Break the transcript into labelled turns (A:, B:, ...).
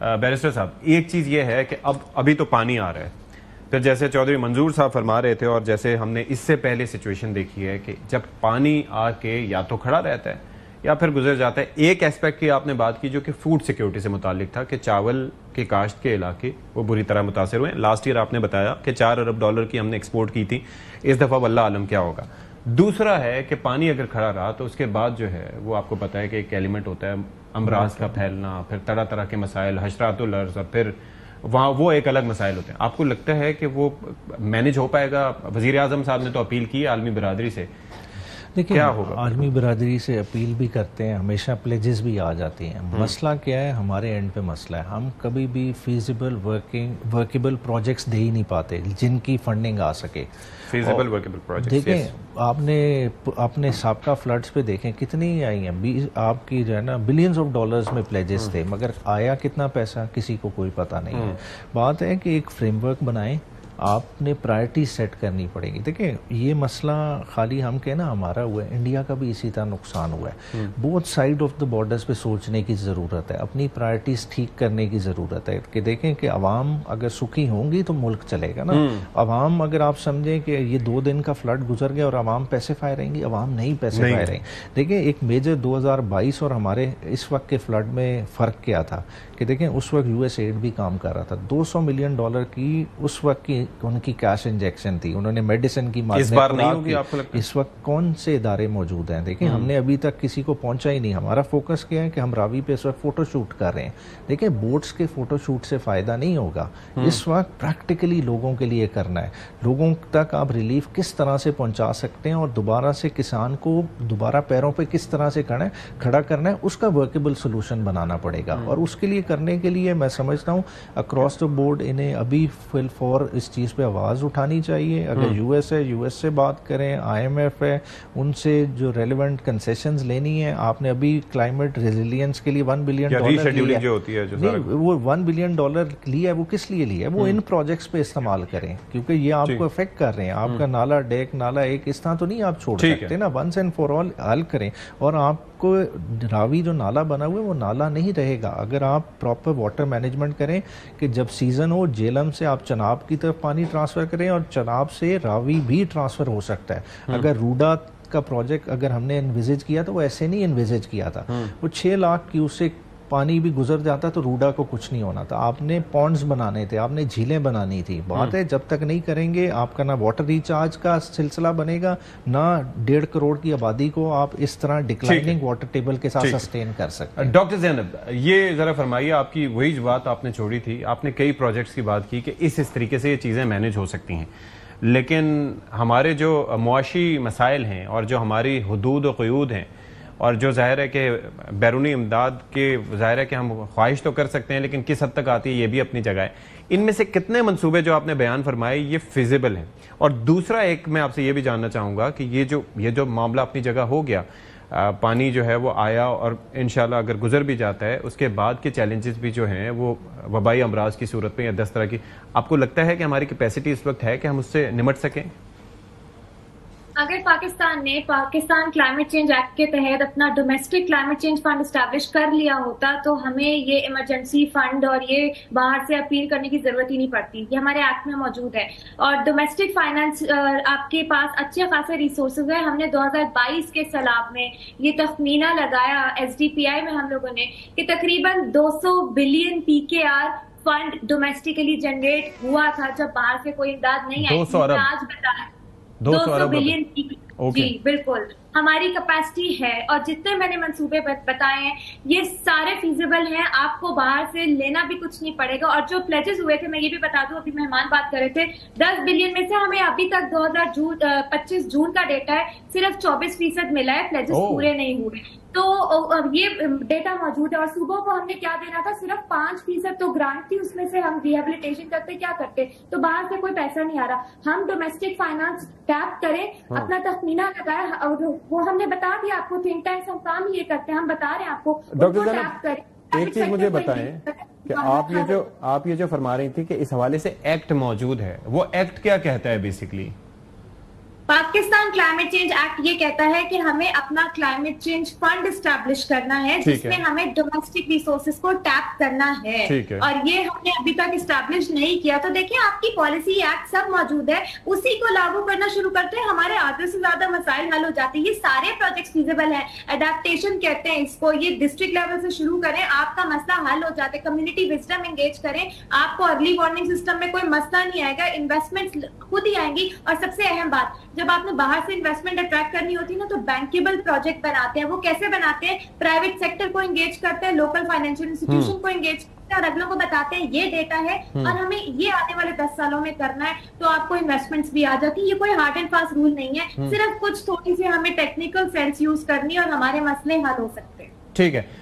A: Barrister साहब, एक चीज़ ये है कि अभी तो पानी आ रहा है, फिर जैसे चौधरी मंजूर साहब फरमा रहे थे और जैसे हमने इससे पहले सिचुएशन देखी है कि जब पानी आके या तो खड़ा रहता है या फिर गुजर जाता है। एक एस्पेक्ट की आपने बात की जो कि फूड सिक्योरिटी से मुतालिक था कि चावल की काश्त के इलाके वो बुरी तरह मुतासर हुए। लास्ट ईयर आपने बताया कि $4 अरब की हमने एक्सपोर्ट की थी, इस दफ़ा वल्लाह आलम क्या होगा। दूसरा है कि पानी अगर खड़ा रहा तो उसके बाद जो है वो आपको पता है कि एक एलिमेंट होता है अमराज का फैलना, फिर तरह तरह के मसाइल, हशरातुल अर्ज़, और फिर वहाँ वो एक अलग मसाइल होते हैं। आपको लगता है कि वो मैनेज हो पाएगा? वज़ीर आज़म साहब ने तो अपील की है आलमी बिरादरी से,
B: देखिए
A: क्या होगा?
B: आलमी बिरादरी से अपील भी करते हैं, हमेशा प्लेजेस भी आ जाती हैं। मसला क्या है, हमारे एंड पे मसला है, हम कभी भी फीजिबल वर्केबल प्रोजेक्ट्स दे ही नहीं पाते जिनकी फंडिंग आ सके।
A: फीजिबल वर्केबल प्रोजेक्ट्स,
B: देखें आपने साबका फ्लड्स पे देखें कितनी आई हैं, आपकी जो है ना बिलियंस ऑफ डॉलर्स में प्लेजेस थे, मगर आया कितना पैसा किसी को कोई पता नहीं है। बात है कि एक फ्रेमवर्क बनाएं, आपने प्रायोरिटी सेट करनी पड़ेगी। देखिए ये मसला खाली हम कहें ना हमारा हुआ है, इंडिया का भी इसी तरह नुकसान हुआ है। Both side of the borders पे सोचने की ज़रूरत है, अपनी प्रायोरिटीज़ ठीक करने की ज़रूरत है कि देखें कि अवाम अगर सुखी होंगी तो मुल्क चलेगा ना। अवाम अगर आप समझें कि ये 2 दिन का फ्लड गुजर गया और अवाम पैसिफाई रहेंगी, अवाम नहीं पैसिफाई रहेंगी। देखिए एक मेजर 2022 और हमारे इस वक्त के फ्लड में फ़र्क क्या था कि देखें उस वक्त यूएसएड भी काम कर रहा था, $200 मिलियन की उस वक्त की उनकी कैश इंजेक्शन थी, उन्होंने मेडिसिन की
A: इस बार नहीं होगी आपको लगता है?
B: इस वक्त कौन से इदारे मौजूद हैं? देखिए हमने अभी तक किसी को पहुंचा ही नहीं। हमारा फोकस क्या है कि हम रावी पे इस वक्त फोटो शूट कर रहे हैं। देखिए बोट्स के फोटो शूट से फायदा नहीं होगा, इस वक्त प्रैक्टिकली लोगों के लिए करना है। लोगों तक आप रिलीफ किस तरह से पहुंचा सकते हैं और दोबारा से किसान को दोबारा पैरों पे किस तरह से खड़ा करना है, उसका वर्केबल सोल्यूशन बनाना पड़ेगा। और उसके लिए करने के लिए मैं समझता हूँ अक्रॉस द बोर्ड इन्हें अभी फिल फॉर इस चीज़ पे आवाज़ उठानी चाहिए। अगर यूएस है, यूएस से बात करें, आईएमएफ है, उनसे जो रेलेवेंट कंसेशंस लेनी है। आपने अभी क्लाइमेट रेजिलियंस के लिए $1 बिलियन लिया,
A: जो होती है
B: वो $1 बिलियन लिया है, वो किस लिए लिया है? वो इन प्रोजेक्ट्स पे इस्तेमाल करें, क्योंकि ये आपको अफेक्ट कर रहे हैं। आपका नाला डेक नाला एक इस तरह तो नहीं आप छोड़ सकते ना, वंस एंड फॉर ऑल हल करें। और आपको रावी जो नाला बना हुआ है वो नाला नहीं रहेगा अगर आप प्रॉपर वाटर मैनेजमेंट करें कि जब सीजन हो जेलम से आप चनाब की तरफ पानी ट्रांसफर करें और चनाब से रावी भी ट्रांसफर हो सकता है। अगर रूडा का प्रोजेक्ट अगर हमने इन्विजेज किया तो वो ऐसे नहीं इन्विजेज किया था, वो 6 लाख क्यूसेक पानी भी गुजर जाता तो रूडा को कुछ नहीं होना था। आपने पॉन्ड्स बनाने थे, आपने झीलें बनानी थी। बात है जब तक नहीं करेंगे आपका ना वाटर रिचार्ज का सिलसिला बनेगा, ना 1.5 करोड़ की आबादी को आप इस तरह डिक्लाइनिंग वाटर टेबल के साथ सस्टेन कर सकते हैं।
A: डॉक्टर ज़ैनब, ये जरा फरमाइए, आपकी वही बात आपने छोड़ी थी, आपने कई प्रोजेक्ट्स की बात की कि इस तरीके से ये चीज़ें मैनेज हो सकती हैं, लेकिन हमारे जो मुआशी मसाइल हैं और जो हमारी हुदूद और क़यूद हैं और जो ज़ाहिर है कि बैरूनी इमदाद के ज़ाहिर है कि हम ख्वाहिश तो कर सकते हैं लेकिन किस हद तक आती है ये भी अपनी जगह है। इनमें से कितने मंसूबे जो आपने बयान फरमाए ये फिजिबल हैं? और दूसरा एक मैं आपसे ये भी जानना चाहूँगा कि ये जो मामला अपनी जगह हो गया, पानी जो है वो आया और इंशाल्लाह अगर गुजर भी जाता है उसके बाद के चैलेंजेस भी जो हैं वो वबाई अमराज की सूरत में या 10 तरह की, आपको लगता है कि हमारी कैपेसिटी इस वक्त है कि हम उससे निमट सकें?
C: अगर पाकिस्तान क्लाइमेट चेंज एक्ट के तहत अपना domestic climate change fund establish कर लिया होता तो हमें ये इमरजेंसी फंड और ये बाहर से अपील करने की जरूरत ही नहीं पड़ती। ये हमारे एक्ट में मौजूद है और डोमेस्टिक फाइनेंस आपके पास अच्छे खासे रिसोर्सेज है। हमने 2022 के सैलाब में ये तखमीना लगाया एसडीपीआई में हम लोगों ने कि तकरीबन 200 billion PKR fund domestically generate हुआ था जब बाहर से कोई इमदाद नहीं आई। 200 बिलियन जी बिल्कुल हमारी कैपेसिटी है और जितने मैंने मंसूबे बताए हैं ये सारे फीजिबल हैं, आपको बाहर से लेना भी कुछ नहीं पड़ेगा। और जो प्लेजेस हुए थे मैं ये भी बता दूं, अभी मेहमान बात कर रहे थे 10 बिलियन में से हमें अभी तक 2025 जून का डेटा है, सिर्फ 24% मिला है, प्लेजेस पूरे नहीं हुए। तो ये डेटा मौजूद है और सूबों को हमने क्या देना था, सिर्फ 5% तो ग्रांट थी, उसमें से हम रिहेबिलिटेशन करते क्या करते, तो बाहर से कोई पैसा नहीं आ रहा। हम डोमेस्टिक फाइनेंस टैप करें, अपना तखमीना लगाए और वो हमने बता दिया आपको, थिंक टैंक्स हम काम ये करते हैं, हम बता रहे हैं आपको।
A: डॉक्टर ज़ैनब एक चीज मुझे बताएं कि आप ये जो फरमा रही थी कि इस हवाले से एक्ट मौजूद है, वो एक्ट क्या कहता है basically?
C: Pakistan climate change act ये कहता है कि हमें अपना क्लाइमेट चेंज फंड एस्टैब्लिश करना है, जिसमें हमें डोमेस्टिक रिसोर्सेज को टैप करना है, और ये हमने अभी तक एस्टैब्लिश नहीं किया। तो देखिए, आपकी पॉलिसी एक्ट सब मौजूद है, उसी को लागू करना शुरू करते हैं, हमारे आधे से ज्यादा मसाइल हल हो जाते हैं। ये सारे प्रोजेक्ट्स फीजिबल है, अडेप्टेशन कहते हैं इसको, ये डिस्ट्रिक्ट लेवल से शुरू करें, आपका मसला हल हो जाता है। कम्युनिटी विजडम एंगेज करें, आपको अर्ली वार्निंग सिस्टम में कोई मसला नहीं आएगा, इन्वेस्टमेंट खुद ही आएंगी। और सबसे अहम बात, जब आपने बाहर से इन्वेस्टमेंट अट्रैक्ट करनी होती है ना, तो बैंकेबल प्रोजेक्ट बनाते हैं। वो कैसे बनाते हैं? प्राइवेट सेक्टर को एंगेज करते हैं, लोकल फाइनेंशियल इंस्टीट्यूशन को एंगेज करते हैं, और अगलों को बताते हैं ये डेटा है और हमें ये आने वाले 10 सालों में करना है, तो आपको इन्वेस्टमेंट्स भी आ जाती है। ये कोई हार्ड एंड फास्ट रूल नहीं है, सिर्फ कुछ थोड़ी सी हमें टेक्निकल सेंस यूज करनी है और हमारे मसले हल हो सकते हैं।
A: ठीक है।